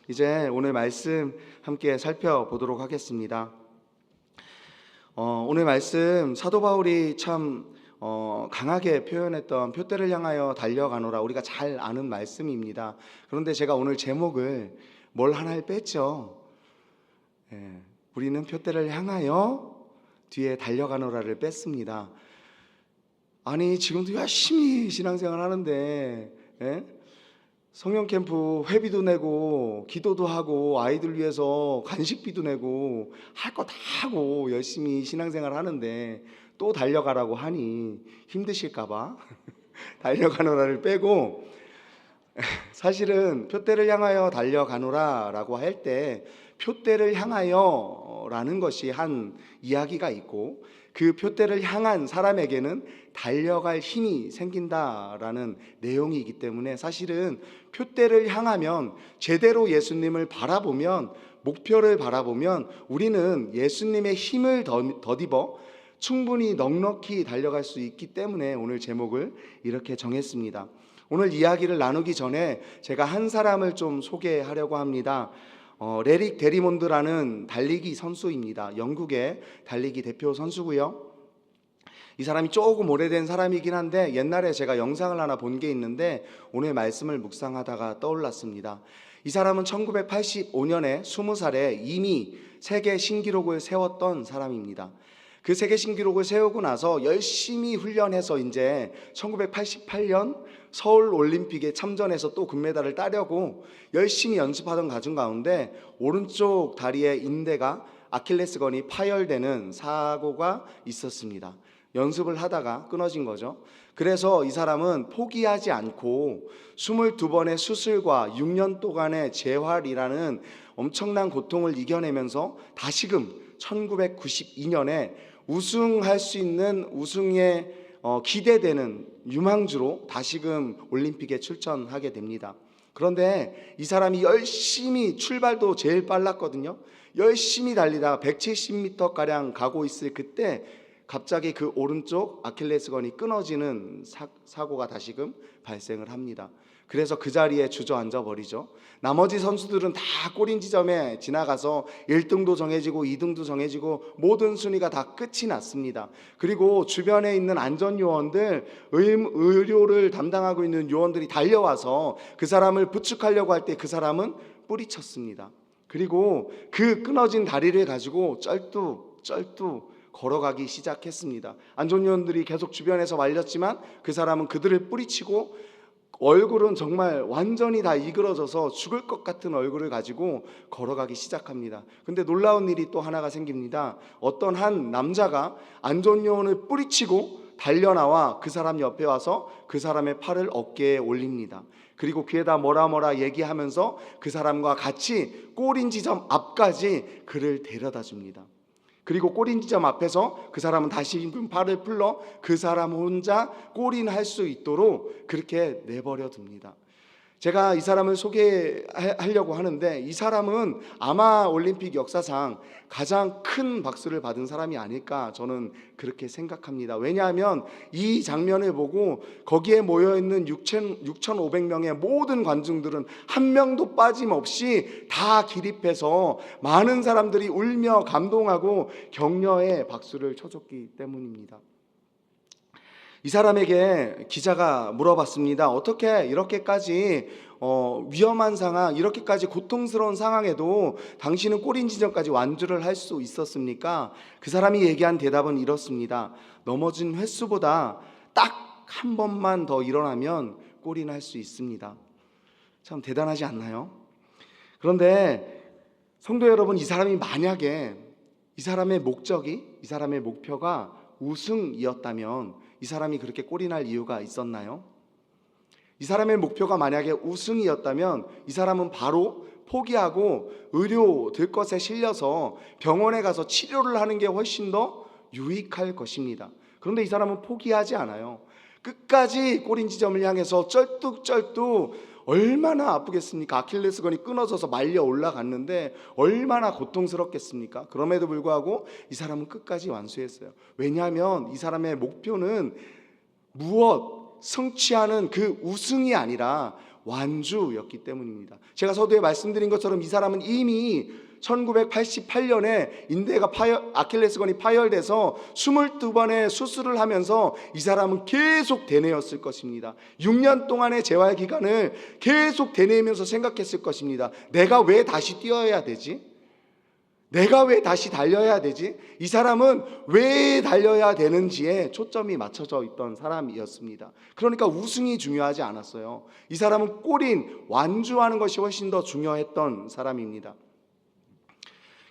이제 오늘 말씀 함께 살펴보도록 하겠습니다. 오늘 말씀 사도 바울이 참 강하게 표현했던 표대를 향하여 달려가노라, 우리가 잘 아는 말씀입니다. 그런데 제가 오늘 제목을 뭘 하나를 뺐죠. 우리는 표대를 향하여 뒤에 달려가노라를 뺐습니다. 아니, 지금도 열심히 신앙생활 하는데 성령 캠프 회비도 내고 기도도 하고 아이들 위해서 간식비도 내고 할 거 다 하고 열심히 신앙생활 하는데 또 달려가라고 하니 힘드실까봐 달려가노라를 빼고, 사실은 표대를 향하여 달려가노라 라고 할 때 표대를 향하여 라는 것이 한 이야기가 있고, 그 표대를 향한 사람에게는 달려갈 힘이 생긴다라는 내용이기 때문에, 사실은 표대를 향하면, 제대로 예수님을 바라보면, 목표를 바라보면 우리는 예수님의 힘을 덧입어 충분히 넉넉히 달려갈 수 있기 때문에 오늘 제목을 이렇게 정했습니다. 오늘 이야기를 나누기 전에 제가 한 사람을 좀 소개하려고 합니다. 레릭 데리몬드라는 달리기 선수입니다. 영국의 달리기 대표 선수고요. 이 사람이 조금 오래된 사람이긴 한데 옛날에 제가 영상을 하나 본 게 있는데 오늘 말씀을 묵상하다가 떠올랐습니다. 이 사람은 1985년에 20살에 이미 세계 신기록을 세웠던 사람입니다. 그 세계 신기록을 세우고 나서 열심히 훈련해서 이제 1988년 서울 올림픽에 참전해서 또 금메달을 따려고 열심히 연습하던 과정 가운데 오른쪽 다리의 인대가, 아킬레스건이 파열되는 사고가 있었습니다. 연습을 하다가 끊어진 거죠. 그래서 이 사람은 포기하지 않고 22번의 수술과 6년 동안의 재활이라는 엄청난 고통을 이겨내면서 다시금 1992년에 우승할 수 있는, 우승에 기대되는 유망주로 다시금 올림픽에 출전하게 됩니다. 그런데 이 사람이 열심히, 출발도 제일 빨랐거든요. 열심히 달리다가 170m가량 가고 있을 그때 갑자기 그 오른쪽 아킬레스건이 끊어지는 사고가 다시금 발생을 합니다. 그래서 그 자리에 주저앉아 버리죠. 나머지 선수들은 다 골인 지점에 지나가서 1등도 정해지고 2등도 정해지고 모든 순위가 다 끝이 났습니다. 그리고 주변에 있는 안전요원들, 의료를 담당하고 있는 요원들이 달려와서 그 사람을 부축하려고 할 때 그 사람은 뿌리쳤습니다. 그리고 그 끊어진 다리를 가지고 쩔뚝 걸어가기 시작했습니다. 안전요원들이 계속 주변에서 말렸지만 그 사람은 그들을 뿌리치고 얼굴은 정말 완전히 다 이그러져서 죽을 것 같은 얼굴을 가지고 걸어가기 시작합니다. 근데 놀라운 일이 또 하나가 생깁니다. 어떤 한 남자가 안전요원을 뿌리치고 달려나와 그 사람 옆에 와서 그 사람의 팔을 어깨에 올립니다. 그리고 귀에다 뭐라 얘기하면서 그 사람과 같이 골인 지점 앞까지 그를 데려다 줍니다. 그리고 골인 지점 앞에서 그 사람은 다시 팔을 풀러 그 사람 혼자 골인할 수 있도록 그렇게 내버려 둡니다. 제가 이 사람을 소개하려고 하는데, 이 사람은 아마 올림픽 역사상 가장 큰 박수를 받은 사람이 아닐까 저는 그렇게 생각합니다. 왜냐하면 이 장면을 보고 거기에 모여있는 6,500명의 모든 관중들은 한 명도 빠짐없이 다 기립해서 많은 사람들이 울며 감동하고 격려의 박수를 쳐줬기 때문입니다. 이 사람에게 기자가 물어봤습니다. 어떻게 이렇게까지 위험한 상황, 이렇게까지 고통스러운 상황에도 당신은 골인 지점까지 완주를 할 수 있었습니까? 그 사람이 얘기한 대답은 이렇습니다. 넘어진 횟수보다 딱 한 번만 더 일어나면 골인할 수 있습니다. 참 대단하지 않나요? 그런데 성도 여러분, 이 사람이 만약에 이 사람의 목적이, 이 사람의 목표가 우승이었다면 이 사람이 그렇게 골인할 이유가 있었나요? 이 사람의 목표가 만약에 우승이었다면 이 사람은 바로 포기하고 의료 들것에 실려서 병원에 가서 치료를 하는 게 훨씬 더 유익할 것입니다. 그런데 이 사람은 포기하지 않아요. 끝까지 골인 지점을 향해서 쩔뚝 얼마나 아프겠습니까? 아킬레스건이 끊어져서 말려 올라갔는데 얼마나 고통스럽겠습니까? 그럼에도 불구하고 이 사람은 끝까지 완수했어요. 왜냐하면 이 사람의 목표는 무엇 성취하는 그 우승이 아니라 완주였기 때문입니다. 제가 서두에 말씀드린 것처럼 이 사람은 이미 1988년에 아킬레스건이 파열돼서 22번의 수술을 하면서 이 사람은 계속 되뇌었을 것입니다. 6년 동안의 재활 기간을 계속 되뇌면서 생각했을 것입니다. 내가 왜 다시 뛰어야 되지? 내가 왜 다시 달려야 되지? 이 사람은 왜 달려야 되는지에 초점이 맞춰져 있던 사람이었습니다. 그러니까 우승이 중요하지 않았어요. 이 사람은 골인 완주하는 것이 훨씬 더 중요했던 사람입니다.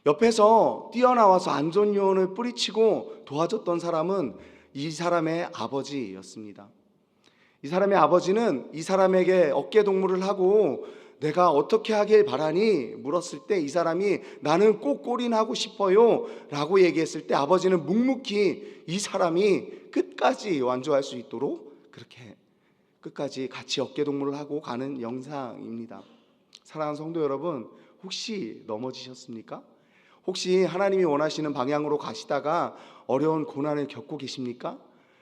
옆에서 뛰어나와서 안전요원을 뿌리치고 도와줬던 사람은 이 사람의 아버지였습니다. 이 사람의 아버지는 이 사람에게 어깨동무를 하고 내가 어떻게 하길 바라니 물었을 때 이 사람이 나는 꼭 골인하고 싶어요 라고 얘기했을 때 아버지는 묵묵히 이 사람이 끝까지 완주할 수 있도록 그렇게 끝까지 같이 어깨동무를 하고 가는 영상입니다. 사랑하는 성도 여러분, 혹시 넘어지셨습니까? 혹시 하나님이 원하시는 방향으로 가시다가 어려운 고난을 겪고 계십니까?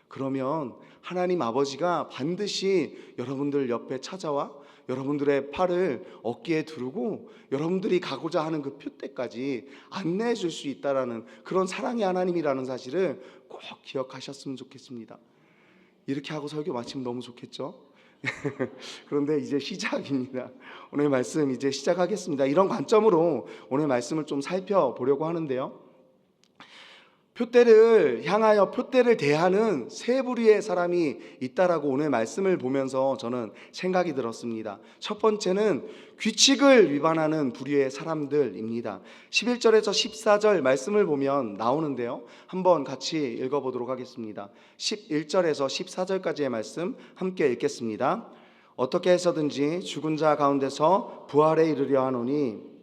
그러면 하나님 아버지가 반드시 여러분들 옆에 찾아와 여러분들의 팔을 어깨에 두르고 여러분들이 가고자 하는 그 표대까지 안내해 줄 수 있다라는 그런 사랑의 하나님이라는 사실을 꼭 기억하셨으면 좋겠습니다. 이렇게 하고 설교 마치면 너무 좋겠죠? 그런데 이제 시작입니다. 오늘 말씀 이제 시작하겠습니다. 이런 관점으로 오늘 말씀을 좀 살펴보려고 하는데요. 표대를 향하여 표대를 대하는 세 부류의 사람이 있다라고 오늘 말씀을 보면서 저는 생각이 들었습니다. 첫 번째는 규칙을 위반하는 부류의 사람들입니다. 11절에서 14절 말씀을 보면 나오는데요. 한번 같이 읽어보도록 하겠습니다. 11절에서 14절까지의 말씀 함께 읽겠습니다. 어떻게 해서든지 죽은 자 가운데서 부활에 이르려 하노니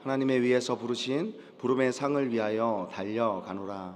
하나님의 위에서 부르신 부름의 상을 위하여 달려가노라.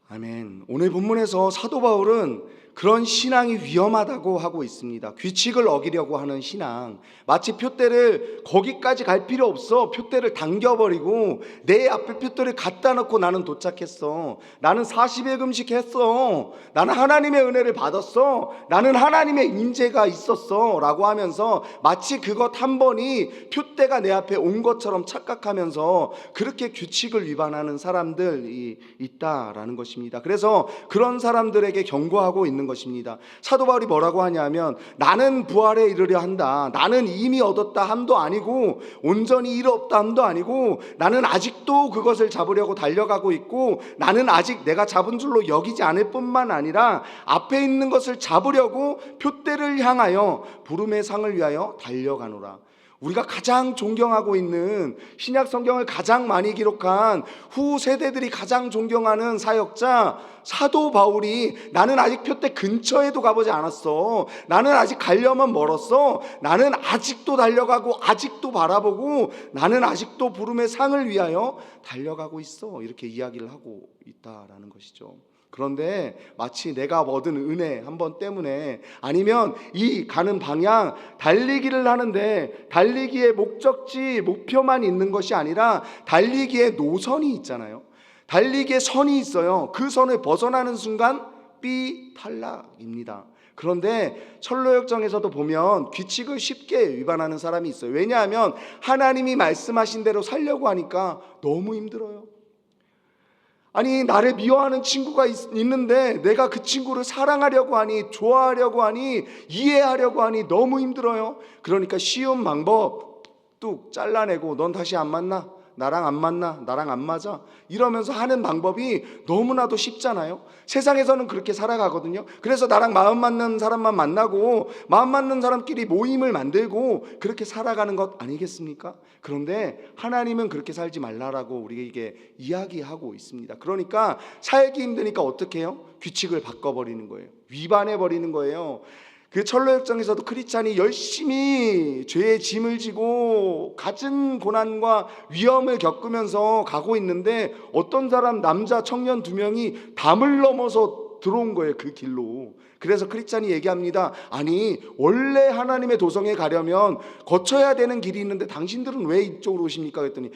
아멘. 오늘 본문에서 사도 바울은 그런 신앙이 위험하다고 하고 있습니다. 규칙을 어기려고 하는 신앙, 마치 표대를 거기까지 갈 필요 없어 표대를 당겨버리고 내 앞에 표대를 갖다 놓고 나는 도착했어, 나는 40일 금식했어, 나는 하나님의 은혜를 받았어, 나는 하나님의 인재가 있었어 라고 하면서 마치 그것 한 번이 표대가 내 앞에 온 것처럼 착각하면서 그렇게 규칙을 위반하는 사람들이 있다라는 것입니다. 그래서 그런 사람들에게 경고하고 있는 것입니다. 사도 바울이 뭐라고 하냐면 나는 부활에 이르려 한다, 나는 이미 얻었다 함도 아니고 온전히 이르렀다 함도 아니고 나는 아직도 그것을 잡으려고 달려가고 있고 나는 아직 내가 잡은 줄로 여기지 않을 뿐만 아니라 앞에 있는 것을 잡으려고 표대를 향하여 부름의 상을 위하여 달려가노라. 우리가 가장 존경하고 있는 신약 성경을 가장 많이 기록한 후 세대들이 가장 존경하는 사역자 사도 바울이 나는 아직 표대 근처에도 가보지 않았어, 나는 아직 가려면 멀었어, 나는 아직도 달려가고 아직도 바라보고 나는 아직도 부름의 상을 위하여 달려가고 있어, 이렇게 이야기를 하고 있다라는 것이죠. 그런데 마치 내가 얻은 은혜 한 번 때문에 아니면 이 가는 방향 달리기를 하는데 달리기의 목적지 목표만 있는 것이 아니라 달리기의 노선이 있잖아요. 달리기의 선이 있어요. 그 선을 벗어나는 순간 삐탈락입니다. 그런데 철로역정에서도 보면 규칙을 쉽게 위반하는 사람이 있어요. 왜냐하면 하나님이 말씀하신 대로 살려고 하니까 너무 힘들어요. 아니 나를 미워하는 친구가 있는데 내가 그 친구를 사랑하려고 하니, 좋아하려고 하니, 이해하려고 하니 너무 힘들어요. 그러니까 쉬운 방법 뚝 잘라내고 넌 다시 안 만나, 나랑 안 만나, 나랑 안 맞아 이러면서 하는 방법이 너무나도 쉽잖아요. 세상에서는 그렇게 살아가거든요. 그래서 나랑 마음 맞는 사람만 만나고 마음 맞는 사람끼리 모임을 만들고 그렇게 살아가는 것 아니겠습니까? 그런데 하나님은 그렇게 살지 말라라고 우리에게 이야기하고 있습니다. 그러니까 살기 힘드니까 어떻게 해요? 규칙을 바꿔버리는 거예요. 위반해버리는 거예요. 그 철로역정에서도 크리스찬이 열심히 죄의 짐을 지고 갖은 고난과 위험을 겪으면서 가고 있는데 어떤 사람 남자 청년 2명이 담을 넘어서 들어온 거예요, 그 길로. 그래서 크리스찬이 얘기합니다. 아니, 원래 하나님의 도성에 가려면 거쳐야 되는 길이 있는데 당신들은 왜 이쪽으로 오십니까? 그랬더니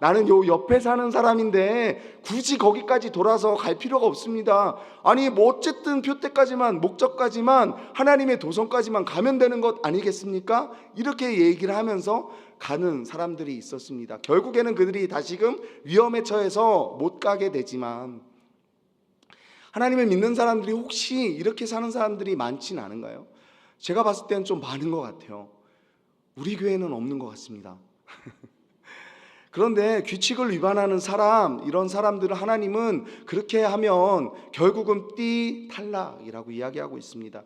나는 요 옆에 사는 사람인데 굳이 거기까지 돌아서 갈 필요가 없습니다. 아니, 뭐 어쨌든 표대까지만, 목적까지만, 하나님의 도성까지만 가면 되는 것 아니겠습니까? 이렇게 얘기를 하면서 가는 사람들이 있었습니다. 결국에는 그들이 다시금 위험에 처해서 못 가게 되지만, 하나님을 믿는 사람들이 혹시 이렇게 사는 사람들이 많지는 않은가요? 제가 봤을 때는 좀 많은 것 같아요. 우리 교회는 없는 것 같습니다. 그런데 규칙을 위반하는 사람, 이런 사람들을 하나님은 그렇게 하면 결국은 탈락이라고 이야기하고 있습니다.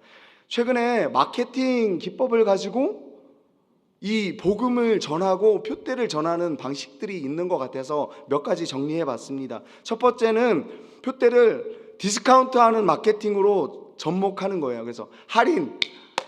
최근에 마케팅 기법을 가지고 이 복음을 전하고 표대를 전하는 방식들이 있는 것 같아서 몇 가지 정리해 봤습니다. 첫 번째는 표대를 디스카운트하는 마케팅으로 접목하는 거예요. 그래서 할인,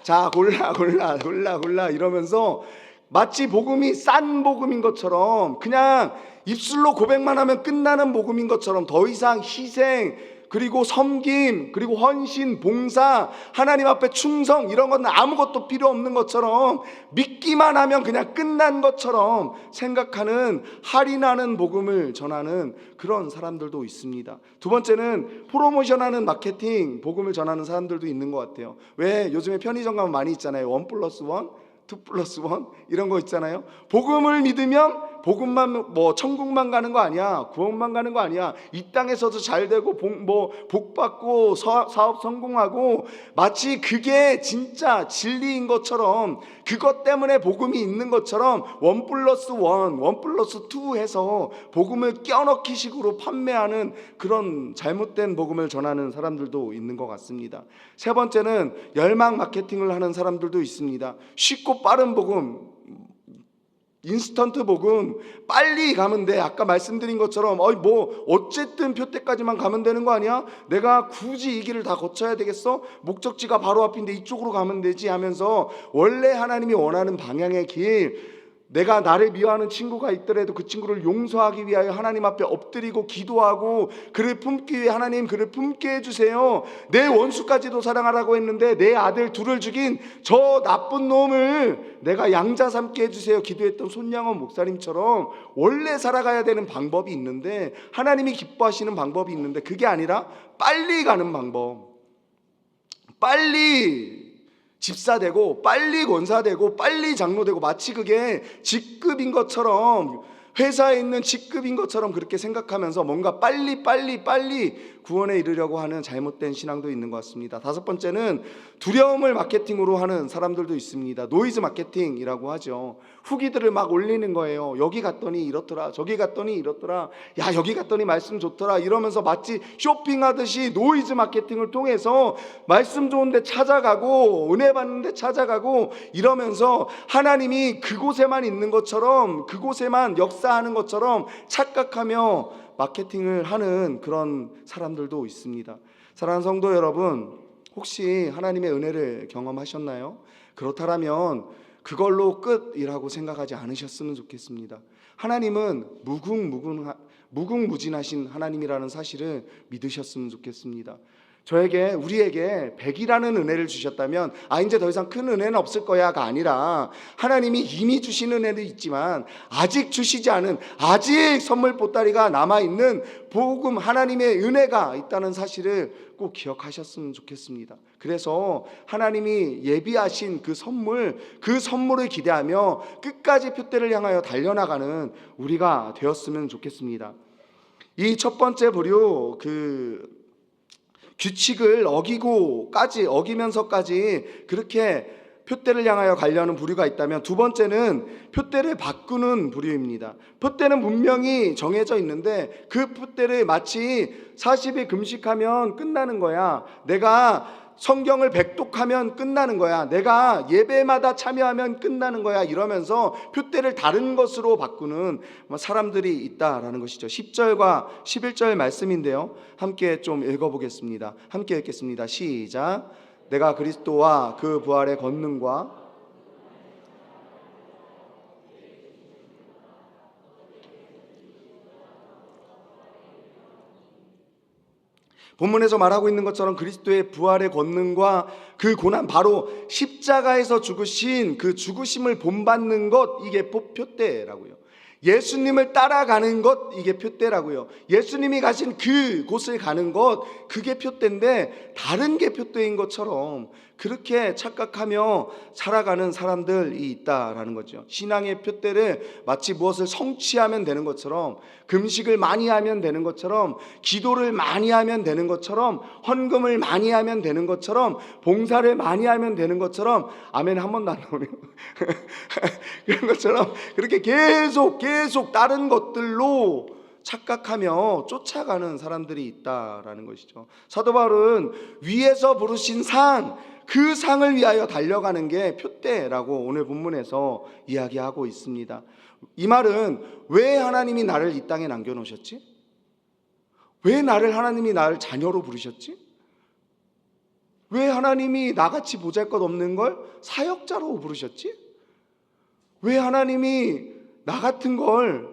자 골라 이러면서 마치 복음이 싼 복음인 것처럼, 그냥 입술로 고백만 하면 끝나는 복음인 것처럼 더 이상 희생, 그리고 섬김, 그리고 헌신, 봉사, 하나님 앞에 충성, 이런 건 아무것도 필요 없는 것처럼, 믿기만 하면 그냥 끝난 것처럼 생각하는, 할인하는 복음을 전하는 그런 사람들도 있습니다. 두 번째는 프로모션하는 마케팅 복음을 전하는 사람들도 있는 것 같아요. 왜 요즘에 편의점 가면 많이 있잖아요. 1+1, 2+1 이런 거 있잖아요. 복음을 믿으면 복음만, 뭐 천국만 가는 거 아니야, 구원만 가는 거 아니야, 이 땅에서도 잘 되고 복 받고 사업 성공하고, 마치 그게 진짜 진리인 것처럼, 그것 때문에 복음이 있는 것처럼 1+1, 1+2 해서 복음을 껴넣기 식으로 판매하는 그런 잘못된 복음을 전하는 사람들도 있는 것 같습니다. 세 번째는 열망 마케팅을 하는 사람들도 있습니다. 쉽고 빠른 복음, 인스턴트 복음, 빨리 가면 돼. 아까 말씀드린 것처럼 뭐 어쨌든 표대까지만 가면 되는 거 아니야? 내가 굳이 이 길을 다 거쳐야 되겠어? 목적지가 바로 앞인데 이쪽으로 가면 되지 하면서, 원래 하나님이 원하는 방향의 길, 내가 나를 미워하는 친구가 있더라도 그 친구를 용서하기 위하여 하나님 앞에 엎드리고 기도하고, 그를 품기 위해 하나님 그를 품게 해주세요. 내 원수까지도 사랑하라고 했는데 내 아들 둘을 죽인 저 나쁜 놈을 내가 양자 삼게 해주세요, 기도했던 손양원 목사님처럼 원래 살아가야 되는 방법이 있는데, 하나님이 기뻐하시는 방법이 있는데, 그게 아니라 빨리 가는 방법, 빨리 집사되고 빨리 권사되고 빨리 장로되고, 마치 그게 직급인 것처럼, 회사에 있는 직급인 것처럼 그렇게 생각하면서 뭔가 빨리 구원에 이르려고 하는 잘못된 신앙도 있는 것 같습니다. 다섯 번째는 두려움을 마케팅으로 하는 사람들도 있습니다. 노이즈 마케팅이라고 하죠. 후기들을 막 올리는 거예요. 여기 갔더니 이렇더라, 저기 갔더니 이렇더라, 야 여기 갔더니 말씀 좋더라, 이러면서 마치 쇼핑하듯이 노이즈 마케팅을 통해서 말씀 좋은데 찾아가고 은혜 받는데 찾아가고, 이러면서 하나님이 그곳에만 있는 것처럼, 그곳에만 역사하는 것처럼 착각하며 마케팅을 하는 그런 사람들도 있습니다. 사랑하는 성도 여러분, 혹시 하나님의 은혜를 경험하셨나요? 그렇다면 그걸로 끝이라고 생각하지 않으셨으면 좋겠습니다. 하나님은 무궁무진하신 하나님이라는 사실을 믿으셨으면 좋겠습니다. 우리에게 100이라는 은혜를 주셨다면 이제 더 이상 큰 은혜는 없을 거야가 아니라, 하나님이 이미 주신 은혜도 있지만 아직 주시지 않은, 아직 선물 보따리가 남아있는 복음, 하나님의 은혜가 있다는 사실을 꼭 기억하셨으면 좋겠습니다. 그래서 하나님이 예비하신 그 선물을 기대하며 끝까지 표대를 향하여 달려나가는 우리가 되었으면 좋겠습니다. 이 첫 번째 부류, 규칙을 어기면서까지 그렇게 표대를 향하여 가려는 부류가 있다면, 두 번째는 표대를 바꾸는 부류입니다. 표대는 분명히 정해져 있는데 그 표대를 마치 40일 금식하면 끝나는 거야, 내가 성경을 백독하면 끝나는 거야, 내가 예배마다 참여하면 끝나는 거야, 이러면서 표대를 다른 것으로 바꾸는 사람들이 있다라는 것이죠. 10절과 11절 말씀인데요, 함께 좀 읽어보겠습니다. 함께 읽겠습니다. 시작. 내가 그리스도와 그 부활의 권능과 본문에서 말하고 있는 것처럼 그리스도의 부활의 권능과 그 고난, 바로 십자가에서 죽으신 그 죽으심을 본받는 것, 이게 표대라고요. 예수님을 따라가는 것, 이게 표대라고요. 예수님이 가신 그 곳을 가는 것, 그게 표대인데 다른 게 표대인 것처럼 그렇게 착각하며 살아가는 사람들이 있다라는 거죠. 신앙의 표대를 마치 무엇을 성취하면 되는 것처럼, 금식을 많이 하면 되는 것처럼, 기도를 많이 하면 되는 것처럼, 헌금을 많이 하면 되는 것처럼, 봉사를 많이 하면 되는 것처럼, 아멘 한 번도 안 나오네요. 그런 것처럼 그렇게 계속 다른 것들로 착각하며 쫓아가는 사람들이 있다라는 것이죠. 사도 바울은 위에서 부르신 상, 그 상을 위하여 달려가는 게 표대라고 오늘 본문에서 이야기하고 있습니다. 이 말은 왜 하나님이 나를 이 땅에 남겨놓으셨지? 왜 하나님이 나를 자녀로 부르셨지? 왜 하나님이 나같이 보잘것없는 걸 사역자로 부르셨지? 왜 하나님이 나 같은 걸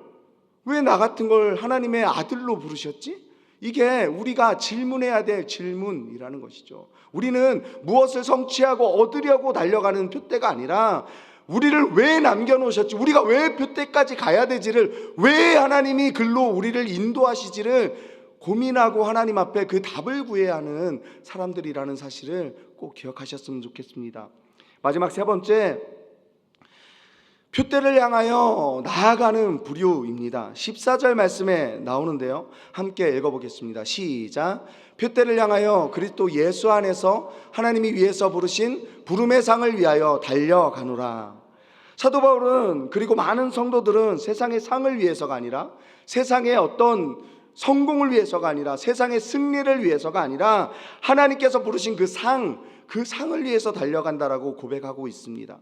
하나님의 아들로 부르셨지? 이게 우리가 질문해야 될 질문이라는 것이죠. 우리는 무엇을 성취하고 얻으려고 달려가는 표대가 아니라 우리를 왜 남겨놓으셨지, 우리가 왜 표대까지 가야 되지를, 왜 하나님이 글로 우리를 인도하시지를 고민하고 하나님 앞에 그 답을 구해야 하는 사람들이라는 사실을 꼭 기억하셨으면 좋겠습니다. 마지막 세 번째, 표대를 향하여 나아가는 부류입니다. 14절 말씀에 나오는데요, 함께 읽어보겠습니다. 시작. 표대를 향하여 그리스도 예수 안에서 하나님이 위에서 부르신 부름의 상을 위하여 달려가노라. 사도 바울은, 그리고 많은 성도들은 세상의 상을 위해서가 아니라, 세상의 어떤 성공을 위해서가 아니라, 세상의 승리를 위해서가 아니라 하나님께서 부르신 그 상을 위해서 달려간다라고 고백하고 있습니다.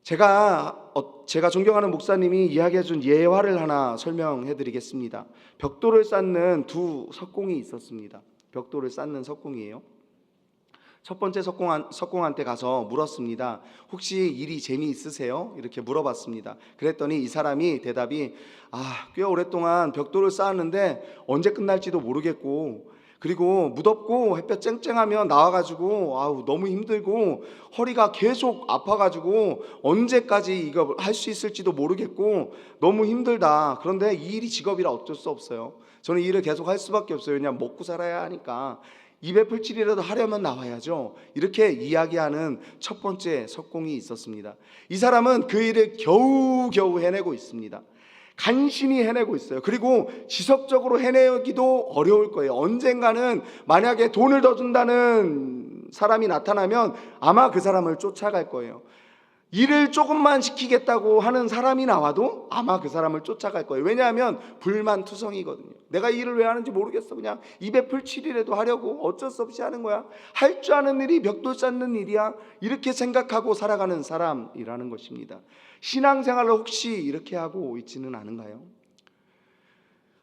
제가 존경하는 목사님이 이야기해 준 예화를 하나 설명해 드리겠습니다. 벽돌을 쌓는 두 석공이 있었습니다. 벽돌을 쌓는 석공이에요. 첫 번째 석공한테 가서 물었습니다. 혹시 일이 재미있으세요? 이렇게 물어봤습니다. 그랬더니 이 사람이 대답이, 꽤 오랫동안 벽돌을 쌓았는데 언제 끝날지도 모르겠고, 그리고 무덥고 햇볕 쨍쨍하면 나와가지고 너무 힘들고 허리가 계속 아파가지고 언제까지 이거 할 수 있을지도 모르겠고 너무 힘들다. 그런데 이 일이 직업이라 어쩔 수 없어요. 저는 이 일을 계속 할 수밖에 없어요. 왜냐하면 먹고 살아야 하니까. 입에 풀칠이라도 하려면 나와야죠. 이렇게 이야기하는 첫 번째 석공이 있었습니다. 이 사람은 그 일을 겨우겨우 해내고 있습니다. 간신히 해내고 있어요. 그리고 지속적으로 해내기도 어려울 거예요. 언젠가는 만약에 돈을 더 준다는 사람이 나타나면 아마 그 사람을 쫓아갈 거예요. 일을 조금만 시키겠다고 하는 사람이 나와도 아마 그 사람을 쫓아갈 거예요. 왜냐하면 불만투성이거든요. 내가 이 일을 왜 하는지 모르겠어. 그냥 입에 풀칠이라도 하려고 어쩔 수 없이 하는 거야. 할 줄 아는 일이 벽돌 쌓는 일이야. 이렇게 생각하고 살아가는 사람이라는 것입니다. 신앙생활을 혹시 이렇게 하고 있지는 않은가요?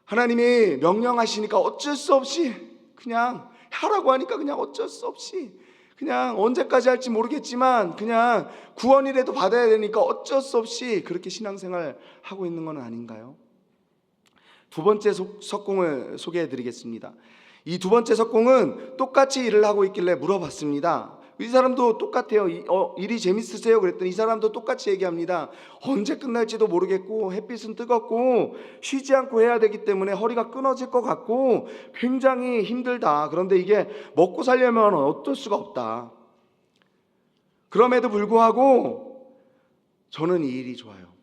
하나님이 명령하시니까 어쩔 수 없이 그냥 하라고 하니까 그냥 어쩔 수 없이 그냥 언제까지 할지 모르겠지만 그냥 구원이라도 받아야 되니까 어쩔 수 없이 그렇게 신앙생활 하고 있는 건 아닌가요? 두 번째 석공을 소개해 드리겠습니다. 이 두 번째 석공은 똑같이 일을 하고 있길래 물어봤습니다. 이 사람도 똑같아요. 일이 재밌으세요? 그랬더니 이 사람도 똑같이 얘기합니다. 언제 끝날지도 모르겠고 햇빛은 뜨겁고 쉬지 않고 해야 되기 때문에 허리가 끊어질 것 같고 굉장히 힘들다. 그런데 이게 먹고 살려면 어쩔 수가 없다. 그럼에도 불구하고 저는 이 일이 좋아요.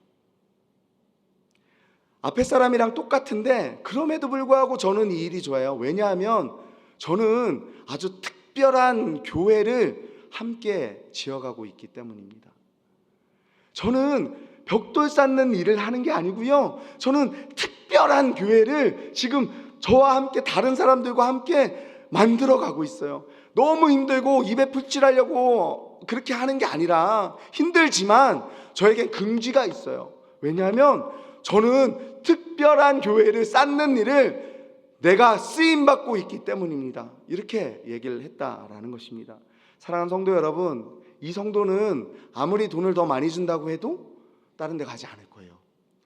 앞에 사람이랑 똑같은데 그럼에도 불구하고 저는 이 일이 좋아요. 왜냐하면 저는 아주 특별한 교회를 함께 지어가고 있기 때문입니다. 저는 벽돌 쌓는 일을 하는 게 아니고요. 저는 특별한 교회를 지금 저와 함께 다른 사람들과 함께 만들어가고 있어요. 너무 힘들고 입에 풀칠하려고 그렇게 하는 게 아니라 힘들지만 저에겐 긍지가 있어요. 왜냐하면 저는 특별한 교회를 쌓는 일을 내가 쓰임받고 있기 때문입니다. 이렇게 얘기를 했다라는 것입니다. 사랑하는 성도 여러분, 이 성도는 아무리 돈을 더 많이 준다고 해도 다른 데 가지 않을 거예요.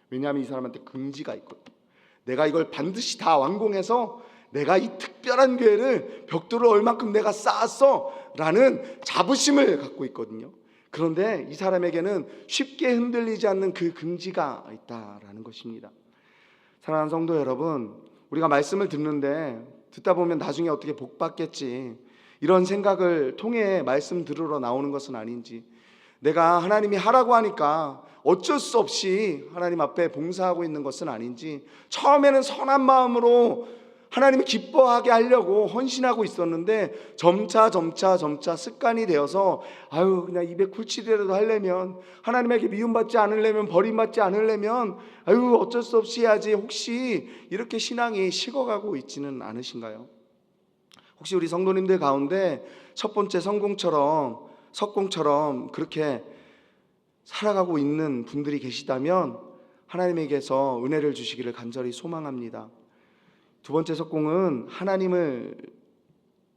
왜냐하면 이 사람한테 긍지가 있거든요. 내가 이걸 반드시 다 완공해서 내가 이 특별한 교회를 벽돌을 얼만큼 내가 쌓았어 라는 자부심을 갖고 있거든요. 그런데 이 사람에게는 쉽게 흔들리지 않는 그 긍지가 있다라는 것입니다. 사랑하는 성도 여러분, 우리가 말씀을 듣다 보면 나중에 어떻게 복 받겠지, 이런 생각을 통해 말씀 들으러 나오는 것은 아닌지, 내가 하나님이 하라고 하니까 어쩔 수 없이 하나님 앞에 봉사하고 있는 것은 아닌지, 처음에는 선한 마음으로 하나님이 기뻐하게 하려고 헌신하고 있었는데 점차 습관이 되어서 그냥 입에 굴치리라도 하려면, 하나님에게 미움받지 않으려면, 버림받지 않으려면 어쩔 수 없이 해야지, 혹시 이렇게 신앙이 식어가고 있지는 않으신가요? 혹시 우리 성도님들 가운데 첫 번째 석공처럼 그렇게 살아가고 있는 분들이 계시다면 하나님에게서 은혜를 주시기를 간절히 소망합니다. 두 번째 석공은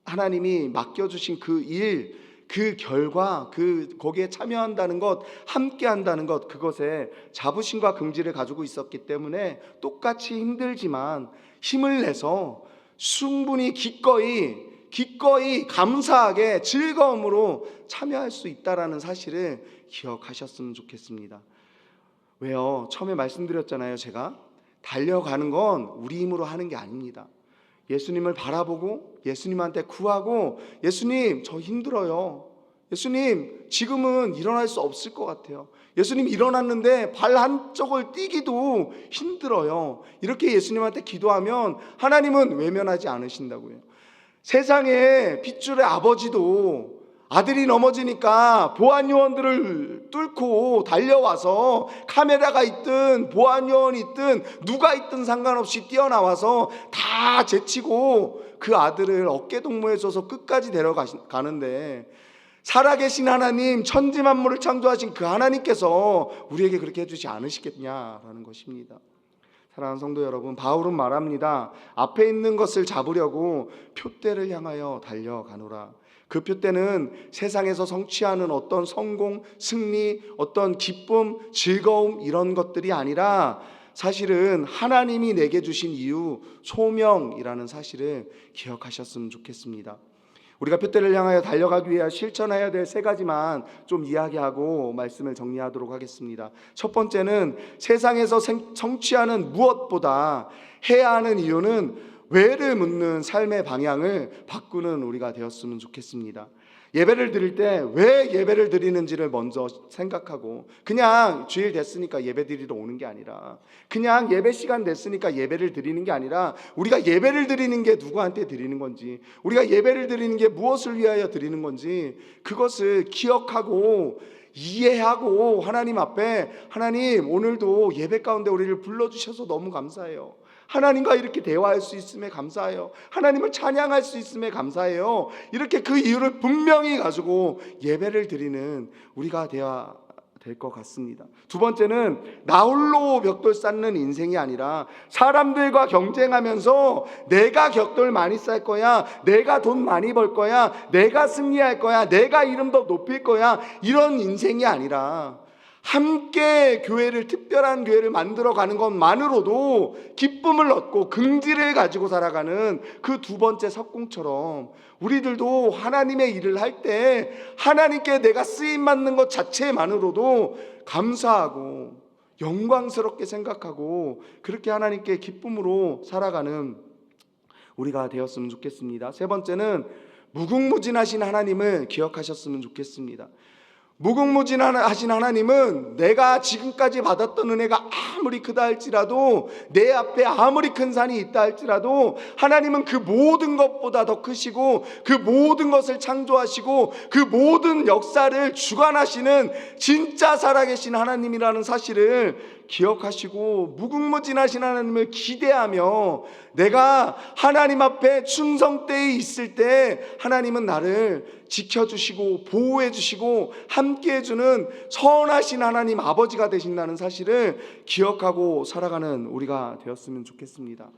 하나님이 맡겨주신 그 일, 그 결과, 거기에 참여한다는 것, 함께한다는 것, 그것에 자부심과 긍지를 가지고 있었기 때문에 똑같이 힘들지만 힘을 내서 충분히 기꺼이 감사하게 즐거움으로 참여할 수 있다라는 사실을 기억하셨으면 좋겠습니다. 왜요? 처음에 말씀드렸잖아요. 제가 달려가는 건 우리 힘으로 하는 게 아닙니다. 예수님을 바라보고 예수님한테 구하고, 예수님 저 힘들어요, 예수님 지금은 일어날 수 없을 것 같아요, 예수님 일어났는데 발 한쪽을 띄기도 힘들어요, 이렇게 예수님한테 기도하면 하나님은 외면하지 않으신다고요. 세상에 핏줄의 아버지도 아들이 넘어지니까 보안요원들을 뚫고 달려와서, 카메라가 있든 보안요원이 있든 누가 있든 상관없이 뛰어나와서 다 제치고 그 아들을 어깨동무해줘서 끝까지 데려가는데, 살아계신 하나님, 천지만물을 창조하신 그 하나님께서 우리에게 그렇게 해주지 않으시겠냐라는 것입니다. 사랑하는 성도 여러분, 바울은 말합니다. 앞에 있는 것을 잡으려고 표대를 향하여 달려가노라. 그 표대는 세상에서 성취하는 어떤 성공, 승리, 어떤 기쁨, 즐거움, 이런 것들이 아니라 사실은 하나님이 내게 주신 이유, 소명이라는 사실을 기억하셨으면 좋겠습니다. 우리가 표대를 향하여 달려가기 위해 실천해야 될 세 가지만 좀 이야기하고 말씀을 정리하도록 하겠습니다. 첫 번째는 세상에서 성취하는 무엇보다 해야 하는 이유는 왜를 묻는 삶의 방향을 바꾸는 우리가 되었으면 좋겠습니다. 예배를 드릴 때 왜 예배를 드리는지를 먼저 생각하고, 그냥 주일 됐으니까 예배 드리러 오는 게 아니라, 그냥 예배 시간 됐으니까 예배를 드리는 게 아니라, 우리가 예배를 드리는 게 누구한테 드리는 건지, 우리가 예배를 드리는 게 무엇을 위하여 드리는 건지, 그것을 기억하고 이해하고 하나님 앞에, 하나님 오늘도 예배 가운데 우리를 불러주셔서 너무 감사해요, 하나님과 이렇게 대화할 수 있음에 감사해요, 하나님을 찬양할 수 있음에 감사해요, 이렇게 그 이유를 분명히 가지고 예배를 드리는 우리가 되어야 될 것 같습니다. 두 번째는 나 홀로 벽돌 쌓는 인생이 아니라, 사람들과 경쟁하면서 내가 벽돌 많이 쌓을 거야, 내가 돈 많이 벌 거야, 내가 승리할 거야, 내가 이름 더 높일 거야, 이런 인생이 아니라 함께 특별한 교회를 만들어가는 것만으로도 기쁨을 얻고 긍지를 가지고 살아가는 그 두 번째 석공처럼, 우리들도 하나님의 일을 할 때 하나님께 내가 쓰임받는 것 자체만으로도 감사하고 영광스럽게 생각하고, 그렇게 하나님께 기쁨으로 살아가는 우리가 되었으면 좋겠습니다. 세 번째는 무궁무진하신 하나님을 기억하셨으면 좋겠습니다. 무궁무진하신 하나님은 내가 지금까지 받았던 은혜가 아무리 크다 할지라도, 내 앞에 아무리 큰 산이 있다 할지라도, 하나님은 그 모든 것보다 더 크시고, 그 모든 것을 창조하시고, 그 모든 역사를 주관하시는 진짜 살아계신 하나님이라는 사실을 기억하시고, 무궁무진하신 하나님을 기대하며, 내가 하나님 앞에 충성되어 있을 때 하나님은 나를 지켜주시고 보호해주시고 함께해주는 선하신 하나님 아버지가 되신다는 사실을 기억하고 살아가는 우리가 되었으면 좋겠습니다.